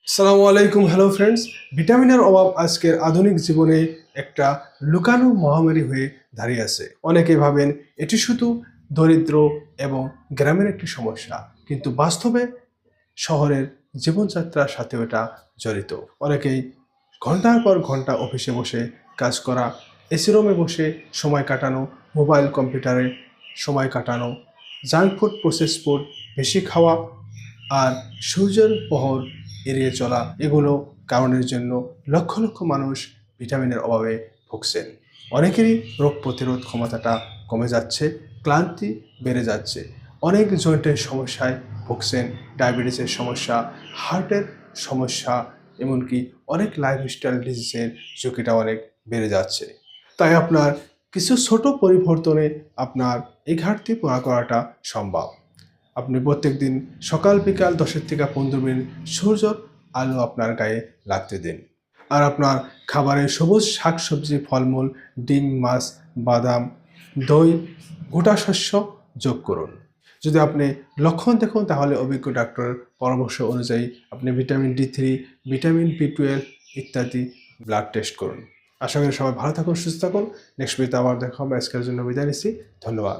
আসসালামু আলাইকুম, hello friends. ভিটামিনের অভাব আজকের আধুনিক জীবনে একটা লুকানো মহামারী হয়ে দাঁড়িয়ে আছে। অনেকে ভাবেন এটি শুধু দরিদ্র এবং গ্রামের একটি সমস্যা, কিন্তু বাস্তবে শহরের জীবনযাত্রার সাথে এটা জড়িত। অনেকেই ঘন্টার পর ঘন্টা অফিসে বসে কাজ করা, এসি রুমে বসে সময় কাটানো, মোবাইল কম্পিউটারে সময় কাটানো, জাঙ্ক ফুড, প্রসেস ফুড বেশি খাওয়া আর সূর্যের প্রহর এড়িয়ে চলা, এগুলো কারণের জন্য লক্ষ লক্ষ মানুষ ভিটামিনের অভাবে ভুগছেন। অনেকেরই রোগ প্রতিরোধ ক্ষমতাটা কমে যাচ্ছে, ক্লান্তি বেড়ে যাচ্ছে, অনেক জয়েন্টের সমস্যায় ভুগছেন, ডায়াবেটিসের সমস্যা, হার্টের সমস্যা, এমনকি অনেক লাইফস্টাইল ডিজিজের ঝুঁকিটা অনেক বেড়ে যাচ্ছে। তাই আপনার কিছু ছোট পরিবর্তনে আপনার এই ঘাটতি পূরণ করাটা সম্ভব। আপনি প্রত্যেকদিন সকাল বিকাল 10 থেকে 15 মিনিট সূর্যর আলো আপনার গায়ে লাগতে দিন। আর আপনার খাবারে সবুজ শাকসবজি, ফলমূল, ডিম, মাছ, বাদাম, দই, গোটা শস্য যোগ করুন। যদি আপনি লক্ষণ দেখুন তাহলে অভিজ্ঞ ডাক্তারের পরামর্শ অনুযায়ী আপনি ভিটামিন D3, ভিটামিন B12 ইত্যাদি ব্লাড টেস্ট করুন। আশা করি সবাই ভালো থাকুন, সুস্থ থাকুন। নেক্সট ভিডিওতে আবার দেখা হবে। আজকের জন্য বিদায় নিচ্ছি। ধন্যবাদ।